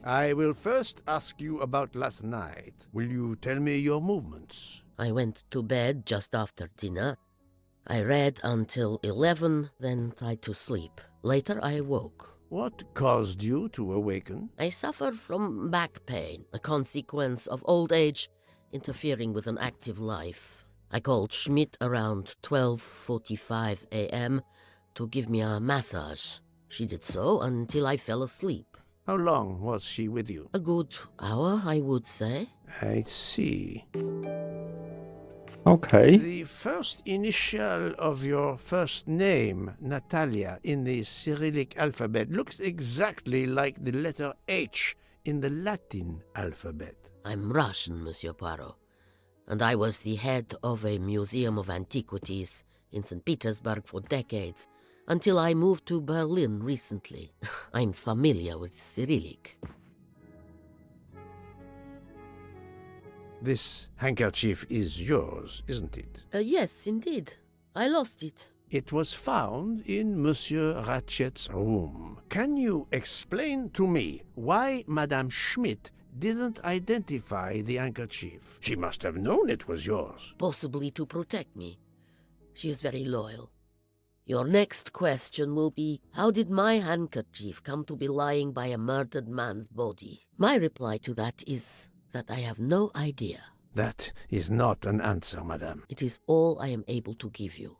I will first ask you about last night. Will you tell me your movements? I went to bed just after dinner. I read until 11, then tried to sleep. Later I woke. What caused you to awaken? I suffer from back pain, a consequence of old age interfering with an active life. I called Schmidt around 12:45 a.m. to give me a massage. She did so until I fell asleep. How long was she with you? A good hour, I would say. I see. Okay. The first initial of your first name, Natalia, in the Cyrillic alphabet looks exactly like the letter H in the Latin alphabet. I'm Russian, Monsieur Poirot, and I was the head of a museum of antiquities in St. Petersburg for decades, until I moved to Berlin recently. I'm familiar with Cyrillic. This handkerchief is yours, isn't it? Yes, indeed. I lost it. It was found in Monsieur Ratchet's room. Can you explain to me why Madame Schmidt didn't identify the handkerchief? She must have known it was yours. Possibly to protect me. She is very loyal. Your next question will be, how did my handkerchief come to be lying by a murdered man's body? My reply to that is that I have no idea. That is not an answer, madame. It is all I am able to give you.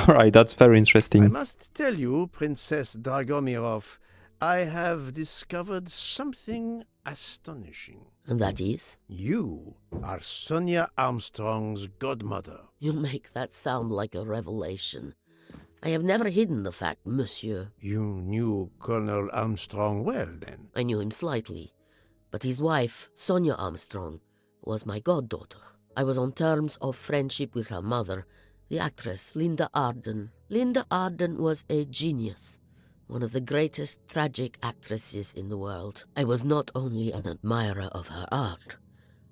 Alright, that's very interesting. I must tell you, Princess Dragomirov, I have discovered something astonishing. And that is? You are Sonia Armstrong's godmother. You make that sound like a revelation. I have never hidden the fact, monsieur. You knew Colonel Armstrong well, then? I knew him slightly. But his wife, Sonia Armstrong, was my goddaughter. I was on terms of friendship with her mother, the actress Linda Arden. Linda Arden was a genius, one of the greatest tragic actresses in the world. I was not only an admirer of her art,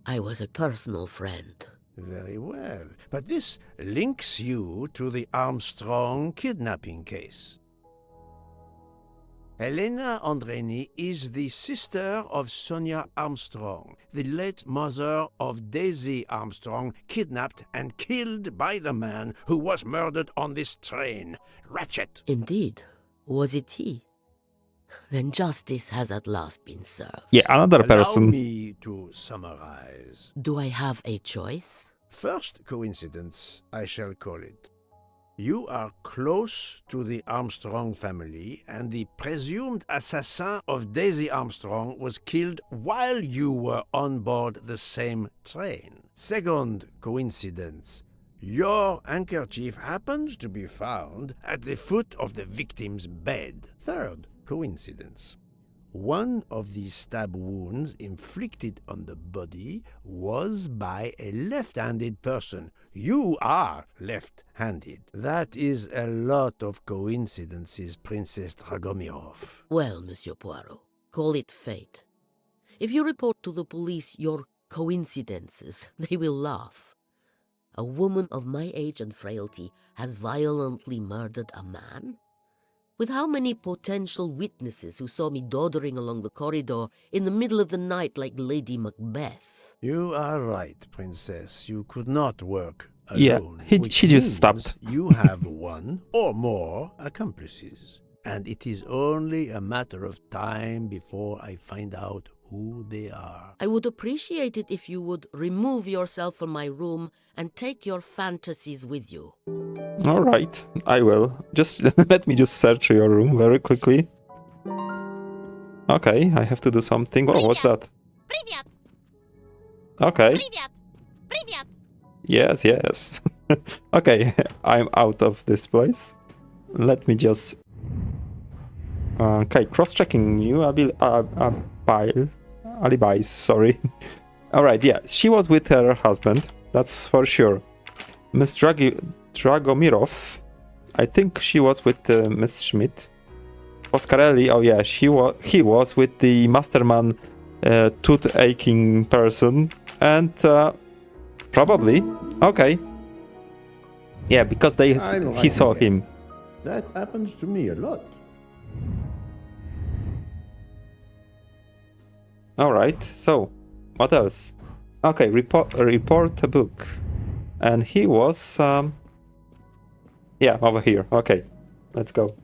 I was a personal friend. Very well. But this links you to the Armstrong kidnapping case. Helena Andrenyi is the sister of Sonia Armstrong, the late mother of Daisy Armstrong, kidnapped and killed by the man who was murdered on this train, Ratchet. Indeed. Was it he? Then justice has at last been served. Yeah, another person. Allow me to summarize. Do I have a choice? First coincidence, I shall call it. You are close to the Armstrong family, and the presumed assassin of Daisy Armstrong was killed while you were on board the same train. Second coincidence. Your handkerchief happens to be found at the foot of the victim's bed. Third coincidence. One of the stab wounds inflicted on the body was by a left-handed person. You are left-handed. That is a lot of coincidences, Princess Dragomirov. Well, Monsieur Poirot, call it fate. If you report to the police your coincidences, they will laugh. A woman of my age and frailty has violently murdered a man? With how many potential witnesses who saw me doddering along the corridor in the middle of the night like Lady Macbeth? You are right, Princess. You could not work alone. Yeah, she just stopped. You have one or more accomplices. And it is only a matter of time before I find out who they are. I would appreciate it if you would remove yourself from my room and take your fantasies with you. All right, I will. Just let me just search your room very quickly. Okay, I have to do something. Oh, what's that? Привет! Okay. Привет! Привет! Yes, yes. Okay, I'm out of this place. Let me just... Okay, cross-checking new alibis, sorry. Alright, yeah, she was with her husband, that's for sure. Miss Dragomirov, I think she was with Miss Schmidt. Foscarelli, oh yeah, he was with the masterman tooth-aching person. And probably, okay. Yeah, because he saw him. That happens to me a lot. Alright, so, what else? Okay, report a book. And he was, yeah, over here. Okay, let's go.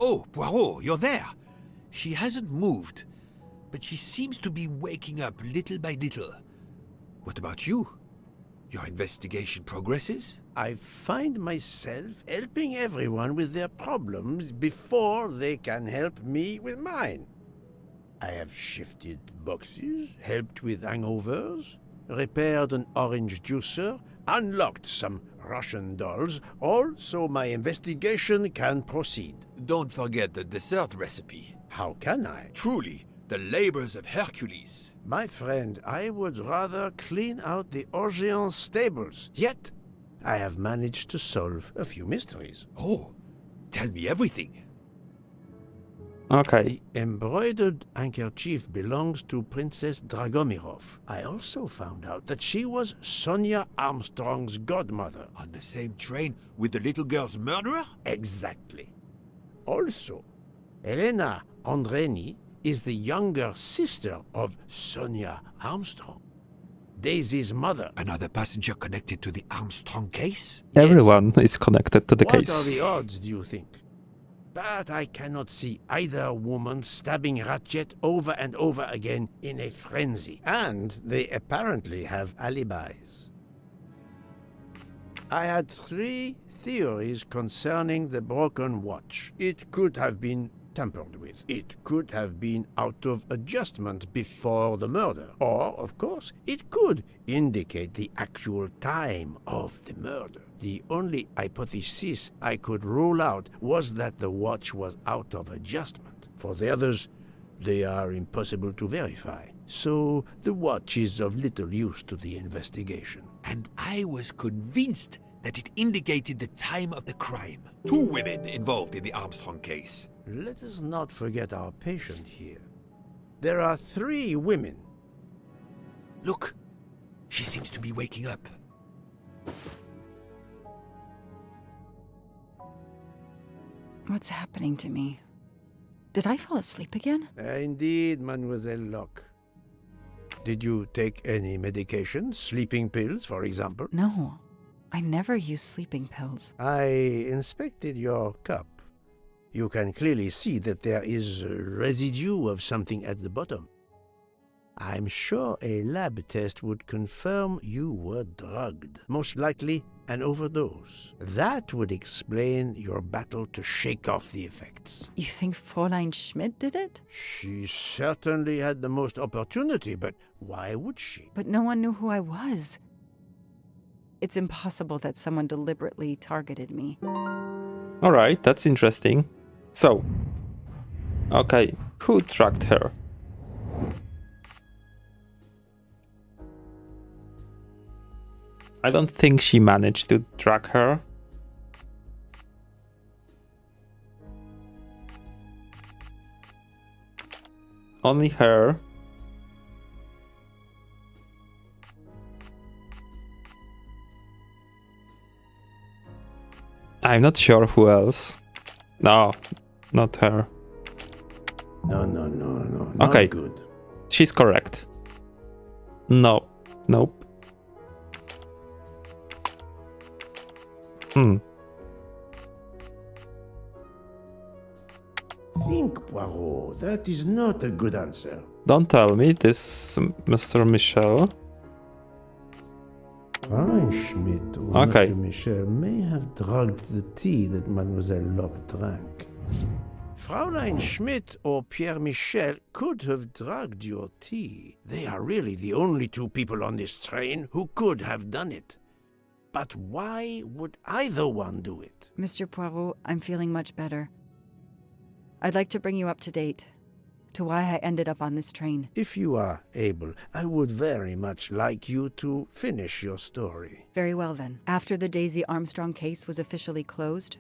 Oh, Poirot, you're there. She hasn't moved, but she seems to be waking up little by little. What about you? Your investigation progresses? I find myself helping everyone with their problems before they can help me with mine. I have shifted boxes, helped with hangovers, repaired an orange juicer, unlocked some Russian dolls, all so my investigation can proceed. Don't forget the dessert recipe. How can I? Truly, the labors of Hercules. My friend, I would rather clean out the Orient stables. Yet, I have managed to solve a few mysteries. Oh, tell me everything. Okay. The embroidered handkerchief belongs to Princess Dragomirov. I also found out that she was Sonia Armstrong's godmother. On the same train with the little girl's murderer? Exactly. Also, Elena Andrenyi is the younger sister of Sonia Armstrong, Daisy's mother. Another passenger connected to the Armstrong case? Everyone is connected to the case. What are the odds, do you think? But I cannot see either woman stabbing Ratchet over and over again in a frenzy. And they apparently have alibis. I had 3 theories concerning the broken watch. It could have been tampered with. It could have been out of adjustment before the murder. Or, of course, it could indicate the actual time of the murder. The only hypothesis I could rule out was that the watch was out of adjustment. For the others, they are impossible to verify. So the watch is of little use to the investigation. And I was convinced that it indicated the time of the crime. 2 women involved in the Armstrong case. Let us not forget our patient here. There are 3 women. Look, she seems to be waking up. What's happening to me? Did I fall asleep again? Indeed, Mademoiselle Locke. Did you take any medication? Sleeping pills, for example? No, I never use sleeping pills. I inspected your cup. You can clearly see that there is a residue of something at the bottom. I'm sure a lab test would confirm you were drugged. Most likely an overdose. That would explain your battle to shake off the effects. You think Fräulein Schmidt did it? She certainly had the most opportunity, but why would she? But no one knew who I was. It's impossible that someone deliberately targeted me. Alright, that's interesting. So, okay, who tracked her? I don't think she managed to track her. Only her. I'm not sure who else. No, not her. No. Okay, not good. She's correct. No, nope. think, Poirot. That is not a good answer. Don't tell me this, Mr. Michel. Fräulein Schmidt or Okay. Monsieur Michel may have drugged the tea that Mademoiselle Locke drank. Fräulein Schmidt or Pierre Michel could have drugged your tea. They are really the only two people on this train who could have done it. But why would either one do it? Mr. Poirot, I'm feeling much better. I'd like to bring you up to date to why I ended up on this train. If you are able, I would very much like you to finish your story. Very well then. After the Daisy Armstrong case was officially closed,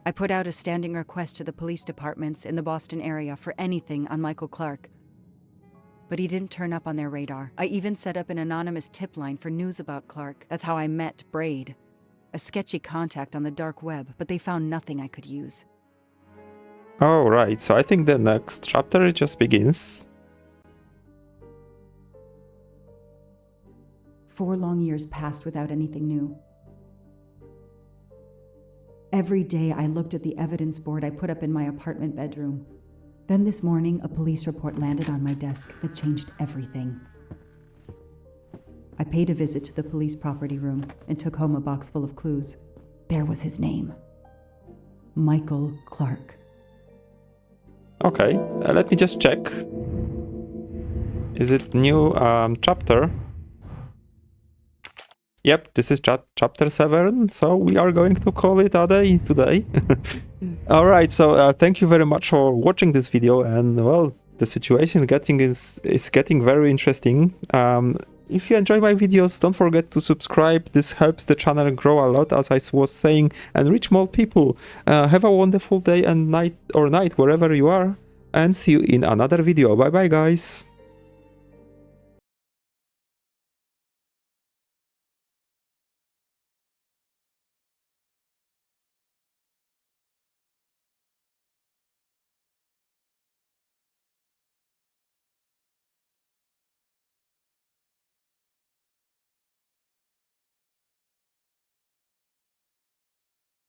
I put out a standing request to the police departments in the Boston area for anything on Michael Clark. But he didn't turn up on their radar. I even set up an anonymous tip line for news about Clark. That's how I met Braid, a sketchy contact on the dark web, but they found nothing I could use. Oh, right. So I think the next chapter just begins. 4 long years passed without anything new. Every day I looked at the evidence board I put up in my apartment bedroom. Then this morning, a police report landed on my desk that changed everything. I paid a visit to the police property room and took home a box full of clues. There was his name. Michael Clark. Okay, let me just check. Is it new chapter? Yep, this is chapter 7, so we are going to call it a day today. Alright, so thank you very much for watching this video, and well, the situation is getting very interesting. If you enjoy my videos, don't forget to subscribe. This helps the channel grow a lot, as I was saying, and reach more people. Have a wonderful day and night, wherever you are, and see you in another video. Bye bye, guys.